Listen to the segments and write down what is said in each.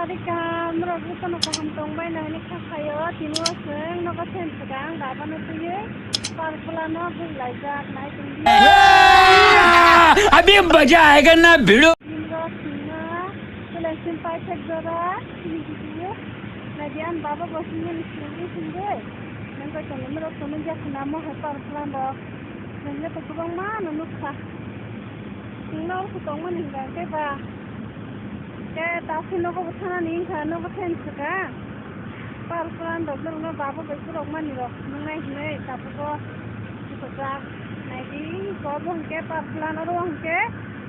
tadi kamera bukan apa kantong bayi nah ini kasayo tinua seng noko sen sedang dapat nanti ye parpulano belajar naik tinggi. अभी मजा आएगा ना भिड़ो Tingo tinga selection pai cek dora ini gitu. Nadian baba bosnya ni sendiri. Nengko tengah merok semenjak nama parpulano. Nengko tukang mana nukah. Tinggal tukang mana hingga keba. Ke tapi noko bersama nih kan noko sen sedang. Parpulan dokter nggak baba besok mana loh. Mengenai tapi kok sesak. Nadi kau bangke parpulan orang ke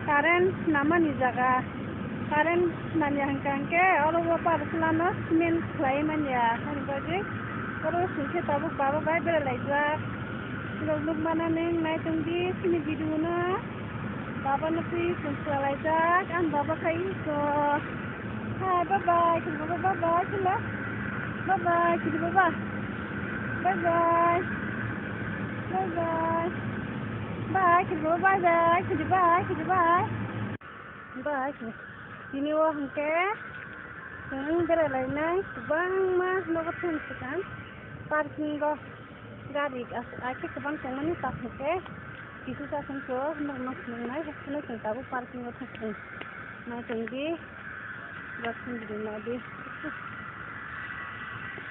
karen nama nih jaga. Karen nanya hengkangke orang parpulan semen klaiman ya. Kan bagai terus sih tahu baba bayi berlaiza. Luk mana nih naik tinggi sini video na. Baba nanti sensualaiza kan baba kayak so. Hai bye bye, kita bye bye cila. Bye bye, kita bye bye. Bye bye. Bye bye. Bye, kita bye bye. Kita bye, kita bye. Bye. Ini wah hengke. Sekarang beralai naik, bang mah nopo tensikan. Parking go गाड़ी आके कबां संगमनि तापके किसी सा संसो नमक नंगनाय हसने संताबो parking में थकन ना संगी बसन दिना दे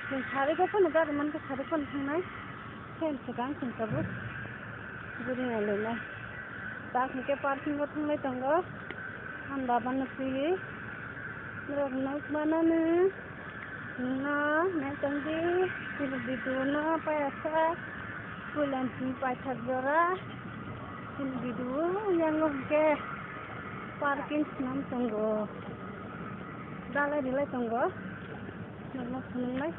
जों सारे को फन गाड़ी मन को सारे फन थांनाय सेन सगां संताबो गुरिना लेला ताकके पार्किंग में थांनाय दंगो आं बाबानो फैयो रगनक बानानो ना मैं तंगी फिर बिदुना पैसा bulan pacar jora फिर Bidu yang ke parking senam tunggu dalai dilai tunggu nama senai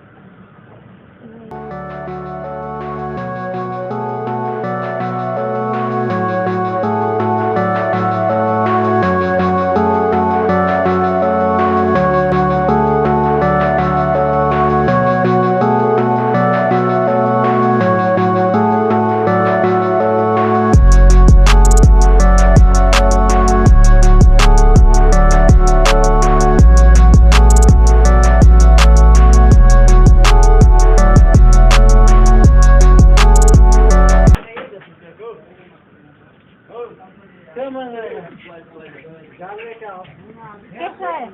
कैसा है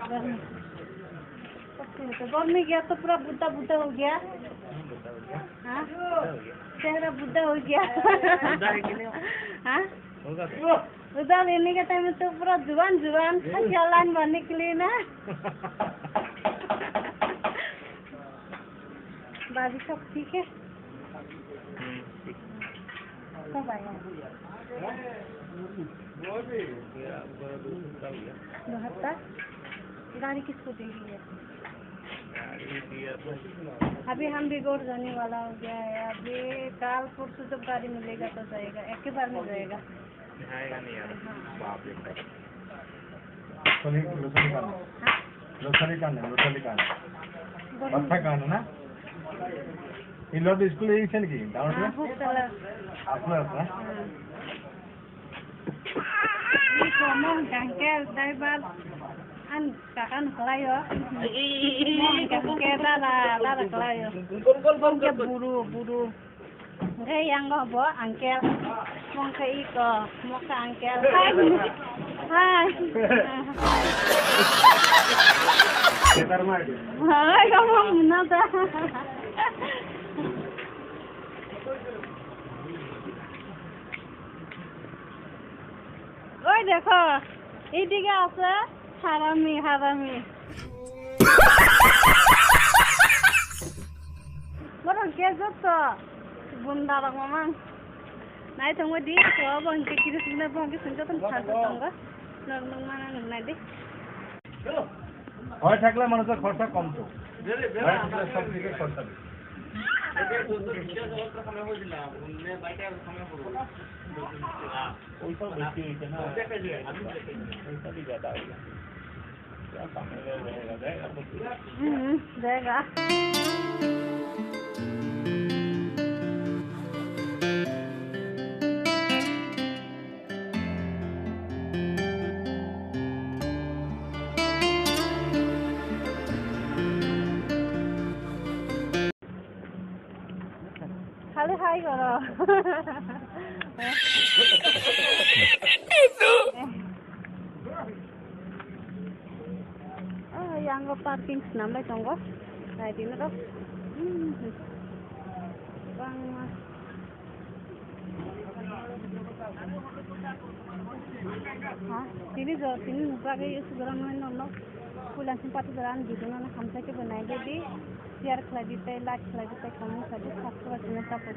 तो गर्मी गया तो पूरा बुद्धा बुद्धा हो गया हाँ चेहरा बुद्धा हो गया हाँ उधर लेने के टाइम में तो पूरा जुबान जुबान चालान बनने के लिए ना बाजी सब ठीक है कब आया गाड़ी किसको देंगे अभी हम भी गौर जाने वाला हो गया है अभी काल परसों जब गाड़ी मिलेगा तो जाएगा एक ही बार में जाएगा नहीं यार बाप रे रोसली कान अच्छा कान ना इन लोग स्कूल यही से की डाउन में आपने अपना mau jangkel dari bal an kakan kelayo mau jangkel lara kelayo ke buru hei yang ngobo angkel mau ke iko mau ke angkel hai hai kamu nada ওই দেখো এইদিকে আছে হারামি হারামি বড় কে যত বুন্দা রকম নাই তো দি তো বংকে কৃষ্ণ বংকে শুনতে তো থাকতো তঙ্গ নং মানে নাই দে হয় থাকলে মানুষের খরচা কম তো সব থেকে খরচা पैसा बेची हुई है ना पैसा भी ज्यादा होगा क्या सामने जाएगा खाली हाई करो yang parking namanya tunggu nah ini tuh bang sini muka kayak sekarang nono pulang sempat jalan gitu nono kamsa ke benar jadi biar keladi teh like keladi teh kamu saja satu aja nggak apa-apa